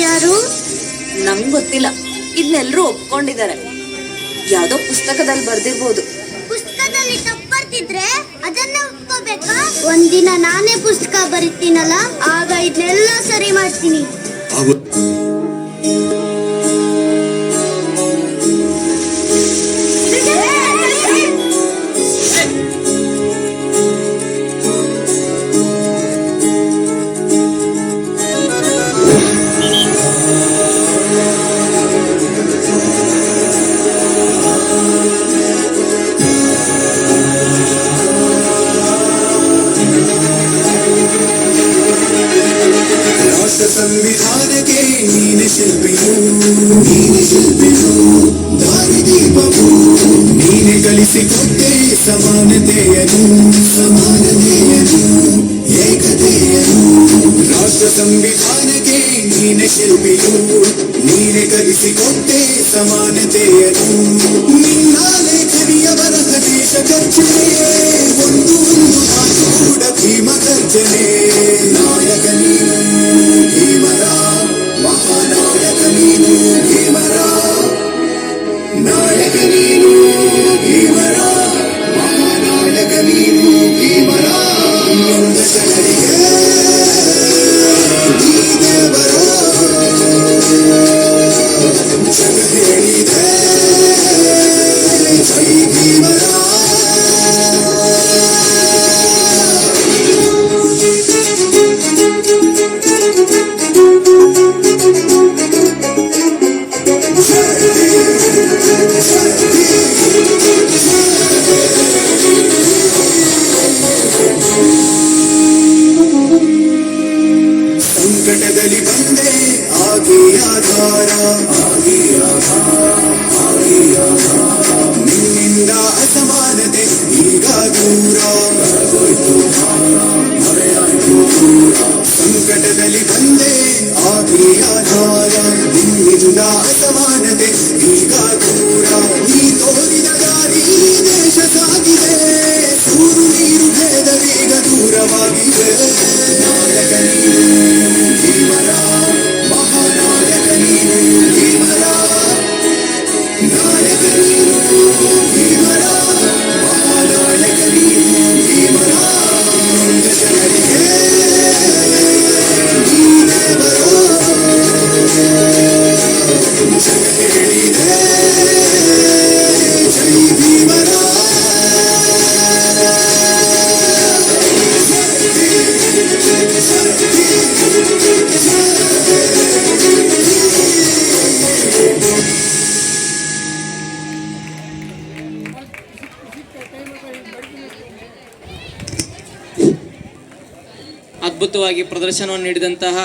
ಯಾರು? ನಂಗ್ ಗೊತ್ತಿಲ್ಲ, ಇದನ್ನೆಲ್ಲರೂ ಒಪ್ಕೊಂಡಿದ್ದಾರೆ. ಯಾವ್ದೋ ಪುಸ್ತಕದಲ್ಲಿ ಬರ್ದಿರ್ಬೋದು. ಪುಸ್ತಕದಲ್ಲಿ ತಪ್ಪು ಬರ್ತಿದ್ರೆ ಅದನ್ನ ಒಪ್ಕೋಬೇಕಾ? ಒಂದಿನ ನಾನೇ ಪುಸ್ತಕ ಬರೀತೀನಲ್ಲ, ಆಗ ಇದನ್ನೆಲ್ಲ ಸರಿ ಮಾಡ್ತೀನಿ. ಸಂವಿಧಾನಕ್ಕೆ ನೀನೆ ಶಿಲ್ಪಿಯು, ದಾರಿದೀಪವು ನೀನೆ ಗಳಿಸಿಕೊಟ್ಟೆ ಸಮಾನತೆಯನು, ಏಕತೆಯನು. ರಾಷ್ಟ್ರ ಸಂವಿಧಾನಕ್ಕೆ ನೀನೆ ಶಿಲ್ಪಿಯು, ನೀನೆ ಗಳಿಸಿಕೊಟ್ಟೆ ಸಮಾನತೆಯನು. ನಿನ್ನ ಲೇಖನಿಯ ಬರಹ ದೇಶ ಗರ್ಜನೆ, ಒಂದು ಮಾತು ಕೂಡ ಭೀಮ ಗರ್ಜನೆ. ನಾಯಕ ನೀನು ಭೀಮರ, ಮಹಾನಾಯಕ ನೀನು ಭೀಮರ, ನಾಯಕ ನೀನು ಭೀಮರ, ಮಹಾನಾಯಕ ನೀನು ಭೀಮರ. ನೊಂದ ಜನರಿಗೆ ಈ ದೇವರ ಜಗ ಹೇಳಿದೆ ಜೈ ಭೀಮರ. ಸಂಕಟದಲ್ಲಿ ಬಂದೆ ಆಗಿ ಆಧಾರ, ನಿನ್ನಿಂದ ಅಸಮಾನತೆ ಈಗ ದೂರ, ಸಂಕಟದಲ್ಲಿ ಬಂದೆ ಆಗಿ ಆಧಾರ, ನಿನ್ನಿಂದ ಅಸಮಾನತೆ ಈಗ ದೂರ. ನೀ ತೋರಿದ ದಾರಿ ದೇಶ ಸಾಗಿದೆ, ಸೂರು ನೀರು ಭೇದವೀಗ ದೂರವಾಗಿದೆ. ನಾಯಕ ನೀನು ಭೀಮರ, ಮಹಾನಾಯಕ ನೀನು ಭೀಮರ, ನಾಯಕ ನೀನು ಭೀಮರ, ಮಹಾನಾಯಕ ನೀನು ಭೀಮರ. ನೊಂದ ಜನರಿಗೆ ಈ ದೇವರ ಜಗ ಹೇಳಿದೆ ಜೈ ಭೀಮರ. ಅದ್ಭುತವಾಗಿ ಪ್ರದರ್ಶನವನ್ನು ನೀಡಿದಂತಹ